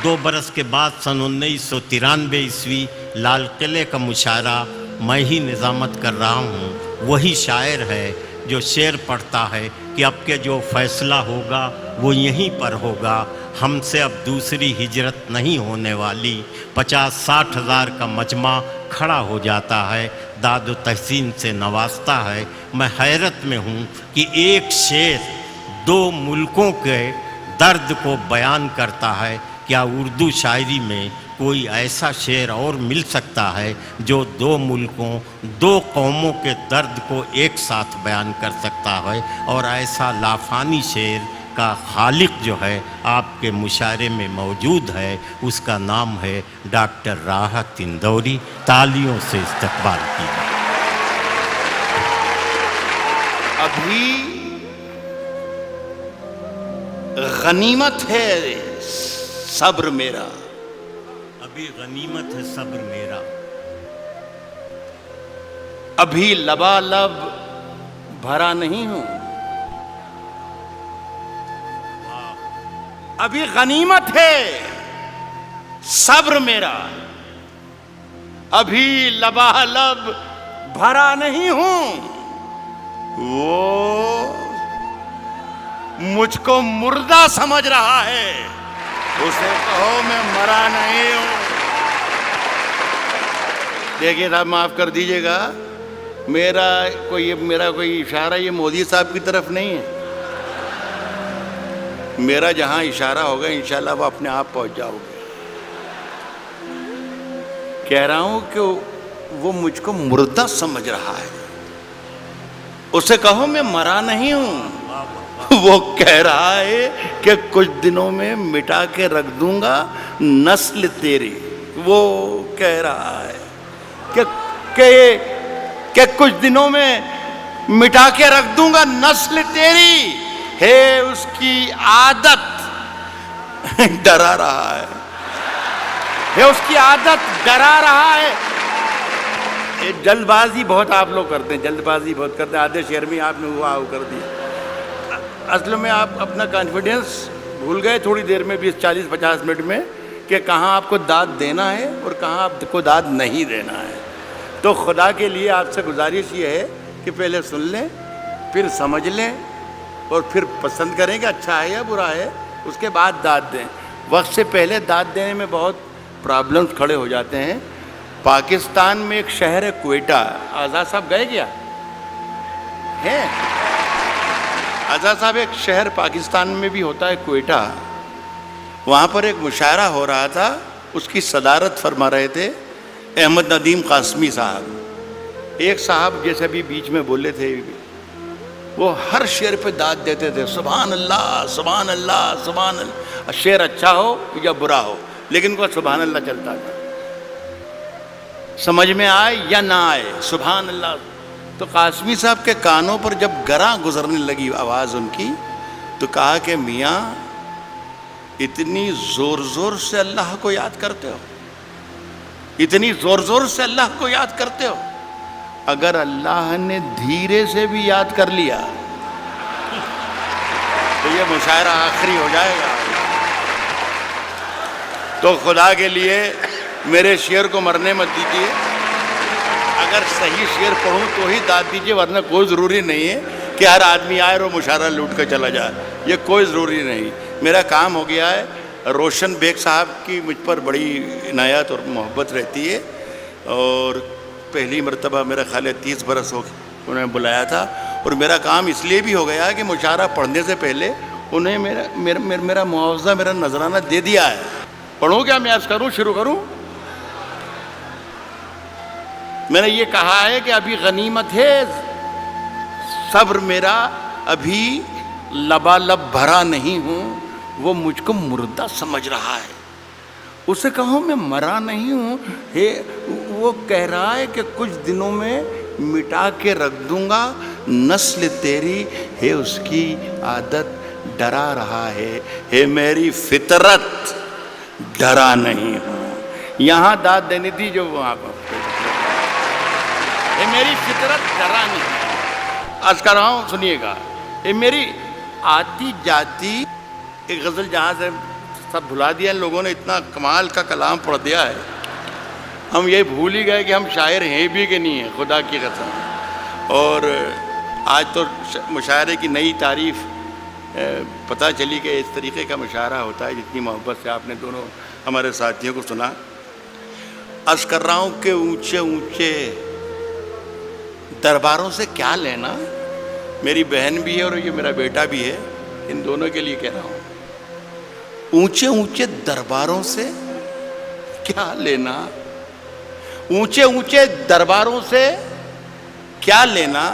2 برس کے بعد سن 1993 عیسوی لال قلعے کا مشاعرہ میں ہی نظامت کر رہا ہوں. وہی شاعر ہے جو شعر پڑھتا ہے کہ اب کے جو فیصلہ ہوگا وہ یہیں پر ہوگا. ہم سے اب دوسری ہجرت نہیں ہونے والی. 50-60 ہزار کا مجمع کھڑا ہو جاتا ہے, داد و تحسین سے نوازتا ہے. میں حیرت میں ہوں کہ ایک شعر 2 ملکوں کے درد کو بیان کرتا ہے. کیا اردو شاعری میں کوئی ایسا شعر اور مل سکتا ہے جو 2 ملکوں 2 قوموں کے درد کو ایک ساتھ بیان کر سکتا ہے؟ اور ایسا لافانی شعر کا خالق جو ہے آپ کے مشاعرے میں موجود ہے, اس کا نام ہے ڈاکٹر راحت اندوری. تالیوں سے استقبال کیجیے. ابھی غنیمت ہے صبر میرا, ابھی غنیمت ہے صبر میرا, ابھی لبالب بھرا نہیں ہوں. ابھی غنیمت ہے صبر میرا, ابھی لبالب بھرا نہیں ہوں. وہ مجھ کو مردہ سمجھ رہا ہے, اسے کہو میں مرا نہیں ہوں. دیکھیے صاحب معاف کر دیجئے گا, میرا کوئی اشارہ یہ مودی صاحب کی طرف نہیں ہے. میرا جہاں اشارہ ہوگا انشاءاللہ وہ اپنے آپ پہنچ جاؤ گے. کہہ رہا ہوں کہ وہ مجھ کو مردہ سمجھ رہا ہے, اسے کہو میں مرا نہیں ہوں. وہ کہہ رہا ہے کہ کچھ دنوں میں مٹا کے رکھ دوں گا نسل تیری. وہ کہہ رہا ہے کہ کچھ دنوں میں مٹا کے رکھ دوں گا نسل تیری. ہے اس کی عادت ڈرا رہا ہے, ہے اس کی عادت ڈرا رہا ہے. جلد بازی بہت آپ لوگ کرتے ہیں, جلد بازی بہت کرتے ہیں. آدھے شعر میں آپ نے ہوا کر دیا. اصل میں آپ اپنا کانفیڈنس بھول گئے تھوڑی دیر میں, 20-40-50 منٹ میں, کہ کہاں آپ کو داد دینا ہے اور کہاں آپ کو داد نہیں دینا ہے. تو خدا کے لیے آپ سے گزارش یہ ہے کہ پہلے سن لیں, پھر سمجھ لیں, اور پھر پسند کریں کہ اچھا ہے یا برا ہے, اس کے بعد داد دیں. وقت سے پہلے داد دینے میں بہت پرابلمز کھڑے ہو جاتے ہیں. پاکستان میں ایک شہر ہے کوئٹہ. آزاد صاحب گئے کیا ہیں؟ آزاد صاحب, ایک شہر پاکستان میں بھی ہوتا ہے کوئٹہ. وہاں پر ایک مشاعرہ ہو رہا تھا, اس کی صدارت فرما رہے تھے احمد ندیم قاسمی صاحب. ایک صاحب جیسے بھی بیچ میں بولے تھے, وہ ہر شعر پہ داد دیتے تھے, سبحان اللہ سبحان اللہ سبحان اللہ. شعر اچھا ہو یا برا ہو, لیکن وہ سبحان اللہ چلتا تھا, سمجھ میں آئے یا نہ آئے سبحان اللہ. تو قاسمی صاحب کے کانوں پر جب گراں گزرنے لگی آواز ان کی, تو کہا کہ میاں اتنی زور زور سے اللہ کو یاد کرتے ہو, اتنی زور زور سے اللہ کو یاد کرتے ہو, اگر اللہ نے دھیرے سے بھی یاد کر لیا تو یہ مشاعرہ آخری ہو جائے گا. تو خدا کے لیے میرے شعر کو مرنے مت دیجیے. اگر صحیح شعر پڑھوں تو ہی داد دیجیے, ورنہ کوئی ضروری نہیں ہے کہ ہر آدمی آئے اور مشاعرہ لوٹ کے چلا جائے. یہ کوئی ضروری نہیں. میرا کام ہو گیا ہے. روشن بیگ صاحب کی مجھ پر بڑی عنایت اور محبت رہتی ہے, اور پہلی مرتبہ میرا خیال ہے 30 برس ہو انہوں نے بلایا تھا. اور میرا کام اس لیے بھی ہو گیا کہ مشاعرہ پڑھنے سے پہلے انہیں میرا معاوضہ, میرا نذرانہ دے دیا ہے. پڑھوں کیا میں عرض کروں, شروع کروں؟ میں نے یہ کہا ہے کہ ابھی غنیمت ہے صبر میرا, ابھی لبالب بھرا نہیں ہوں. وہ مجھ کو مردہ سمجھ رہا ہے, اسے کہوں میں مرا نہیں ہوں. وہ کہہ رہا ہے کہ کچھ دنوں میں مٹا کے رکھ دوں گا نسل تیری. ہے اس کی عادت ڈرا رہا ہے, ہے میری فطرت ڈرا نہیں ہوں. یہاں داد دینی تھی جو وہاں پر, ہے میری فطرت ڈرا نہیں. عرض کر رہا ہوں سنیے گا, ہے میری آتی جاتی ایک غزل جہاں سے سب بھلا دیا ان لوگوں نے، اتنا کمال کا کلام پڑھ دیا ہے، ہم یہ بھول ہی گئے کہ ہم شاعر ہیں بھی کہ نہیں ہیں، خدا کی قسم۔ اور آج تو مشاعرے کی نئی تعریف پتہ چلی کہ اس طریقے کا مشاعرہ ہوتا ہے، جتنی محبت سے آپ نے دونوں ہمارے ساتھیوں کو سنا۔ عرض کر رہا ہوں کہ اونچے اونچے درباروں سے کیا لینا، میری بہن بھی ہے اور یہ میرا بیٹا بھی ہے، ان دونوں کے لیے کہہ رہا ہوں، اونچے اونچے درباروں سے کیا لینا، اونچے اونچے درباروں سے کیا لینا،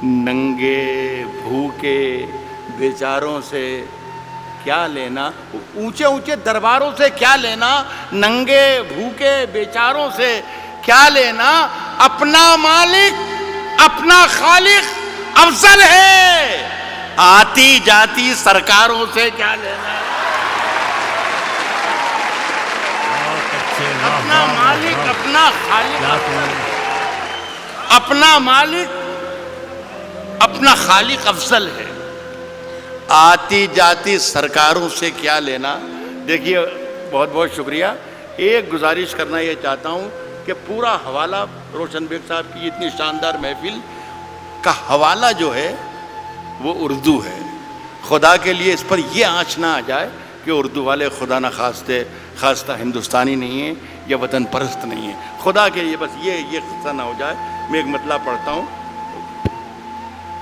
ننگے بھوکے بیچاروں سے کیا لینا، اونچے اونچے درباروں سے کیا لینا، ننگے بھوکے بیچاروں سے کیا لینا، اپنا مالک اپنا خالق افضل ہے، آتی جاتی سرکاروں سے کیا لینا، اپنا مالک اپنا خالق، اپنا مالک اپنا خالق افضل ہے، آتی جاتی سرکاروں سے کیا لینا۔ دیکھیے بہت بہت شکریہ۔ ایک گزارش کرنا یہ چاہتا ہوں کہ پورا حوالہ روشن بیگ صاحب کی اتنی شاندار محفل کا حوالہ جو ہے وہ اردو ہے۔ خدا کے لیے اس پر یہ آنچ نہ آ جائے کہ اردو والے خدا نہ خواستہ ہندوستانی نہیں ہیں یا وطن پرست نہیں ہیں، خدا کے لیے بس یہ قصہ نہ ہو جائے۔ میں ایک مطلب پڑھتا ہوں،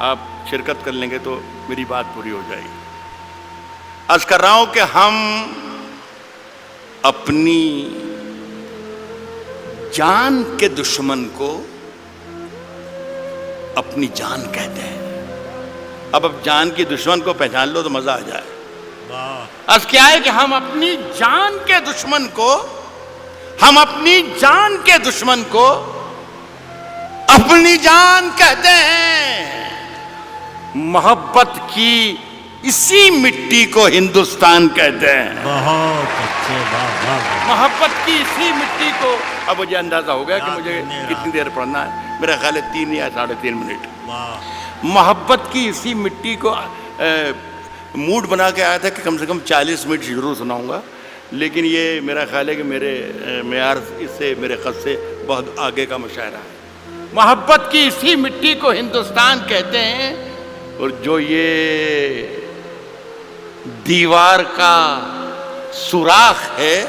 آپ شرکت کر لیں گے تو میری بات پوری ہو جائے گی۔ عرض کر رہا ہوں کہ ہم اپنی جان کے دشمن کو اپنی جان کہتے ہیں۔ اب جان کی دشمن کو پہچان لو تو مزہ آ جائے۔ عرض کیا ہے کہ ہم اپنی جان کے دشمن کو اپنی جان کہتے ہیں، محبت کی اسی مٹی کو ہندوستان کہتے ہیں۔ بہت اچھے، محبت کی اسی مٹی کو، اب مجھے اندازہ ہو گیا کہ مجھے کتنی دیر پڑھنا ہے، میرا خیال ہے 3 یا 3.5 منٹ۔ محبت کی اسی مٹی کو موڈ بنا کے آیا تھا کہ کم سے کم 40 منٹ ضرور سناؤں گا، لیکن یہ میرا خیال ہے کہ میرے معیار اس سے، میرے خط سے بہت آگے کا مشاعرہ ہے۔ محبت کی اسی مٹی کو ہندوستان کہتے ہیں، اور جو یہ دیوار کا سوراخ ہے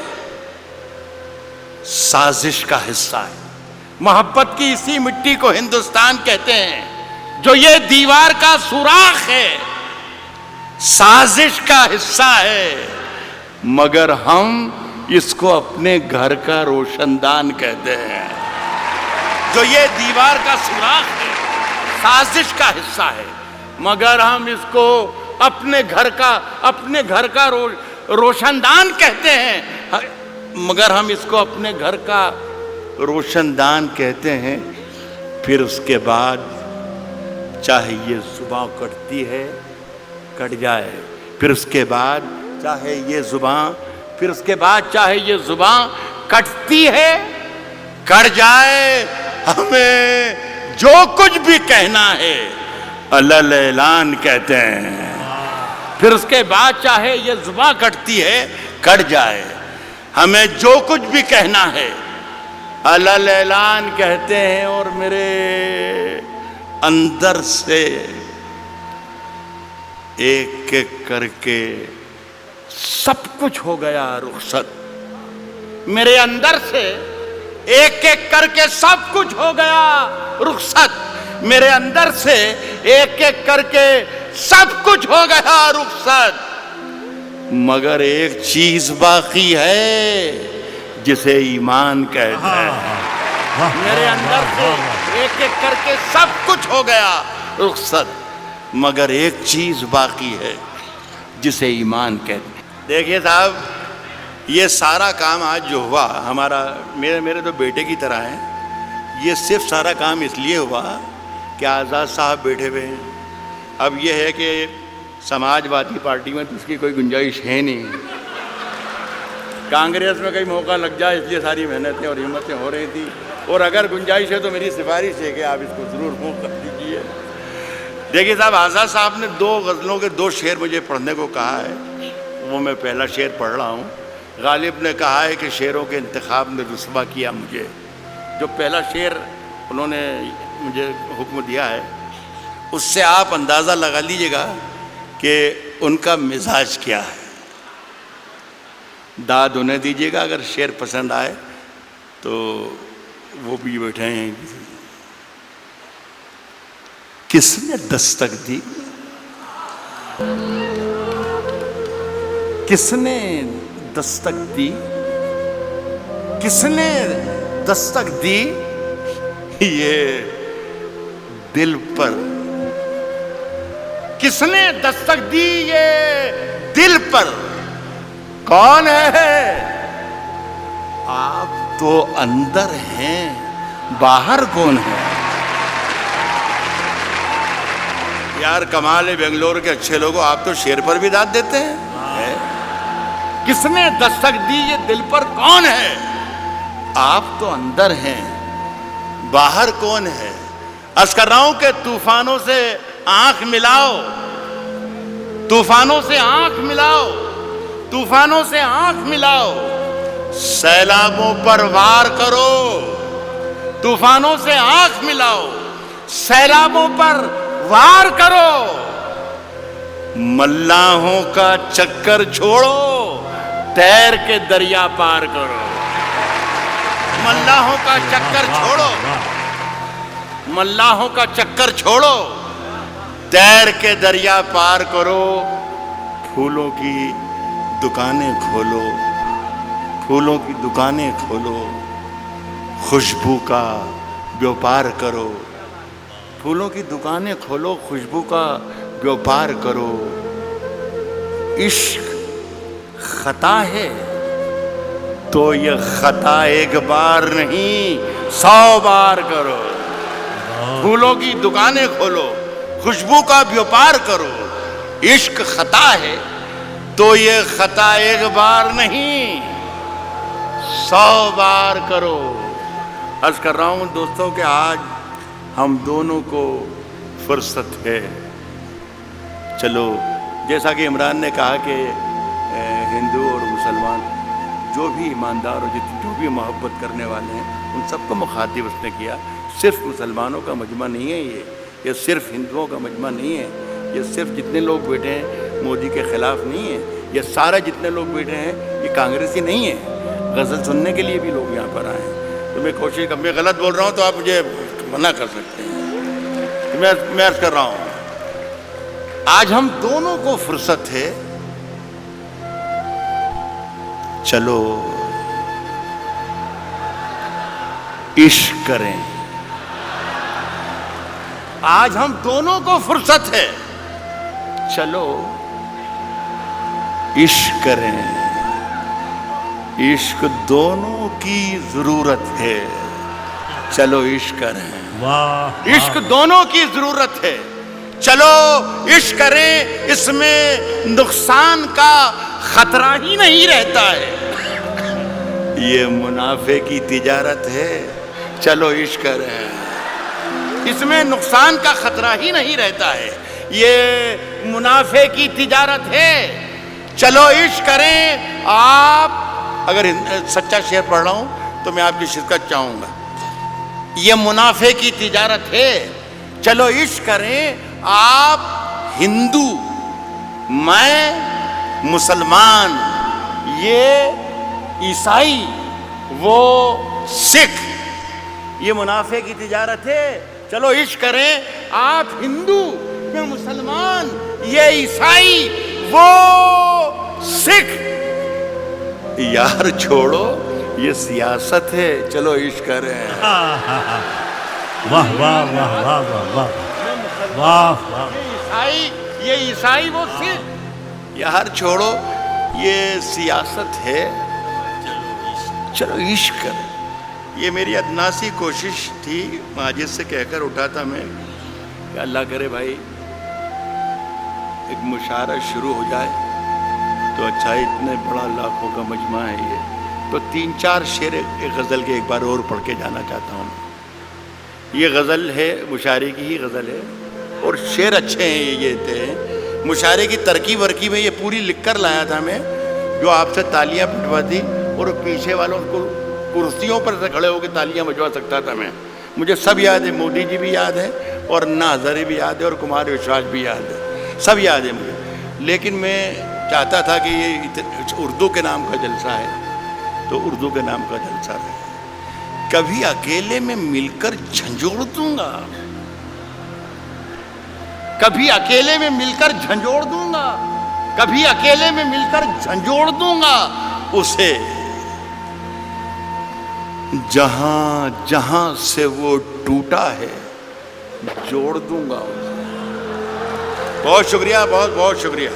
سازش کا حصہ ہے۔ محبت کی اسی مٹی کو ہندوستان کہتے ہیں، جو یہ دیوار کا سوراخ ہے سازش کا حصہ ہے، مگر ہم اس کو اپنے گھر کا روشن دان کہتے ہیں۔ جو یہ دیوار کا سوراخ ہے سازش کا حصہ ہے، مگر ہم اس کو اپنے گھر کا روشن دان کہتے ہیں، مگر ہم اس کو اپنے گھر کا روشن دان کہتے ہیں۔ پھر اس کے بعد چاہے یہ زباں کٹتی ہے کٹ جائے، پھر اس کے بعد چاہے یہ زباں کٹتی ہے کٹ جائے، ہمیں جو کچھ بھی کہنا ہے الل اعلان کہتے ہیں۔ پھر اس کے بعد چاہے یہ زباں کٹتی ہے کٹ جائے، ہمیں جو کچھ بھی کہنا ہے الل اعلان کہتے ہیں۔ اور میرے اندر سے ایک ایک کر کے سب کچھ ہو گیا رخصت، میرے اندر سے ایک ایک کر کے سب کچھ ہو گیا رخصت، میرے اندر سے ایک ایک کر کے سب کچھ ہو گیا رخصت، مگر ایک چیز باقی ہے جسے ایمان کہتے ہیں۔ میرے اندر سے ایک ایک کر کے سب کچھ ہو گیا رخصت، مگر ایک چیز باقی ہے جسے ایمان کہتے ہیں۔ دیکھیے صاحب، یہ سارا کام آج جو ہوا ہمارا، میرے تو بیٹے کی طرح ہے، یہ صرف سارا کام اس لیے ہوا کہ آزاد صاحب بیٹھے ہوئے ہیں۔ اب یہ ہے کہ سماج وادی پارٹی میں تو اس کی کوئی گنجائش ہے نہیں، کانگریس میں کئی موقع لگ جائے، اس لیے ساری محنتیں اور ہمتیں ہو رہی تھیں، اور اگر گنجائش ہے تو میری سفارش ہے کہ آپ اس کو ضرور موقع کر دیجیے۔ دیکھیے صاحب، آزاد صاحب نے 2 غزلوں کے 2 شعر مجھے پڑھنے کو کہا ہے، وہ میں پہلا شعر پڑھ رہا ہوں. غالب نے کہا ہے کہ شعروں کے انتخاب میں رسوا کیا مجھے. جو پہلا شعر انہوں نے مجھے حکم دیا ہے اس سے آپ اندازہ لگا لیجئے گا کہ ان کا مزاج کیا ہے. داد انہیں دیجئے گا اگر شعر پسند آئے تو وہ بھی بیٹھے ہیں. کس نے دستک دی؟ کس نے دستک دی؟ کس نے دستک دی یہ دل پر؟ کس نے دستک دی یہ دل پر؟ کون ہے؟ آپ تو اندر ہیں، باہر کون ہے؟ یار کمال ہے بنگلور کے اچھے لوگوں، آپ تو شعر پر بھی داد دیتے ہیں. کس نے دستک دی یہ دل پر؟ کون ہے؟ آپ تو اندر ہیں، باہر کون ہے؟ عرض کر رہا ہوں کہ طوفانوں سے آنکھ ملاؤ، طوفانوں سے آنکھ ملاؤ، طوفانوں سے آنکھ ملاؤ، سیلابوں پر وار کرو. طوفانوں سے آنکھ ملاؤ، سیلابوں پر وار کرو. ملاحوں کا چکر چھوڑو، تیر کے دریا پار کرو. ملاحوں کا چکر چھوڑو، ملاحوں کا چکر چھوڑو، تیر کے دریا پار کرو. پھولوں کی دکانیں کھولو، پھولوں کی دکانیں کھولو، خوشبو کا بیوپار کرو. پھولوں کی دکانیں کھولو، خوشبو کا بیوپار کرو. عشق خطا ہے تو یہ خطا ایک بار نہیں 100 بار کرو. پھولوں کی دکانیں کھولو، خوشبو کا بیوپار کرو. عشق خطا ہے تو یہ خطا ایک بار نہیں 100 بار کرو. عرض کر رہا ہوں دوستوں کہ آج ہم دونوں کو فرصت ہے. چلو جیسا کہ عمران نے کہا کہ ہندو اور مسلمان جو بھی ایماندار اور جو بھی محبت کرنے والے ہیں ان سب کو مخاطب اس نے کیا. صرف مسلمانوں کا مجمع نہیں ہے یہ صرف ہندوؤں کا مجمع نہیں ہے. یہ صرف جتنے لوگ بیٹھے ہیں مودی کے خلاف نہیں ہے. یہ سارے جتنے لوگ بیٹھے ہیں یہ کانگریسی نہیں ہے. غزل سننے کے لیے بھی لوگ یہاں پر آئے ہیں. تو میں کوشش میں غلط بول رہا ہوں تو آپ مجھے منع کر سکتے ہیں. میں عرض کر رہا ہوں آج ہم دونوں کو فرصت ہے. چلو عشق کریں. آج ہم دونوں کو فرصت ہے. چلو عشق کریں. عشق دونوں کی ضرورت ہے. چلو عشق کریں. عشق دونوں کی ضرورت ہے. چلو عشق کریں. اس میں نقصان کا خطرہ ہی نہیں رہتا ہے. یہ منافع کی تجارت ہے. چلو عشق کریں. اس میں نقصان کا خطرہ ہی نہیں رہتا ہے. یہ منافع کی تجارت ہے. چلو عشق کریں. آپ اگر سچا شعر پڑھ رہا ہوں تو میں آپ کی شرکت چاہوں گا. یہ منافع کی تجارت ہے. چلو عشق کریں. آپ ہندو، میں مسلمان، یہ عیسائی، وہ سکھ. یہ منافع کی تجارت ہے. چلو عشق کریں. آپ ہندو، میں مسلمان، یہ عیسائی، وہ سکھ. یار چھوڑو یہ سیاست ہے. چلو عشق کریں. واہ واہ واہ واہ واہ واہ واہ. یہ عیسائی وہ سکھ. یار چھوڑو یہ سیاست ہے. چلو عشق کریں. یہ میری ادناسی کوشش تھی. ماجد سے کہہ کر اٹھا تھا میں کہ اللہ کرے بھائی ایک مشاعرہ شروع ہو جائے تو اچھا. اتنے بڑا لاکھوں کا مجمع ہے یہ تو 3-4 شعر ایک غزل کے ایک بار اور پڑھ کے جانا چاہتا ہوں. یہ غزل ہے، مشاعرے کی ہی غزل ہے اور شعر اچھے ہیں. یہ تھے مشاعرے کی ترکیب ورکیب میں یہ پوری لکھ کر لایا تھا میں، جو آپ سے تالیاں پٹواتی اور پیچھے والوں کو کرسیوں پر سے کھڑے ہو کے تالیاں بجوا سکتا تھا میں. مجھے سب یاد ہے، مودی جی بھی یاد ہے اور انا ہزارے بھی یاد ہے اور کمار وشواس بھی یاد ہے، سب یاد ہے مجھے. لیکن میں چاہتا تھا کہ یہ اردو کے نام کا جلسہ ہے تو اردو کے نام کا جلسہ ہے. کبھی اکیلے میں مل کر جھنجھوڑ دوں گا، کبھی اکیلے میں مل کر جھنجھوڑ دوں گا، کبھی اکیلے میں مل کر جھنجھوڑ دوں گا اسے، جہاں جہاں سے وہ ٹوٹا ہے جوڑ دوں گا اسے. بہت شکریہ، بہت بہت شکریہ.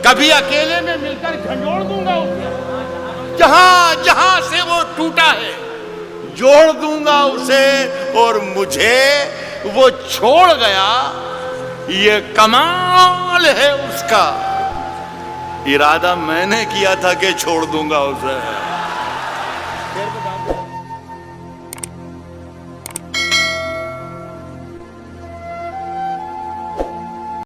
کبھی اکیلے میں مل کر جھنجھوڑ دوں گا اسے، جہاں جہاں سے وہ ٹوٹا ہے جوڑ دوں گا اسے، اور مجھے وہ چھوڑ گیا یہ کمال ہے اس کا، ارادہ میں نے کیا تھا کہ چھوڑ دوں گا اسے.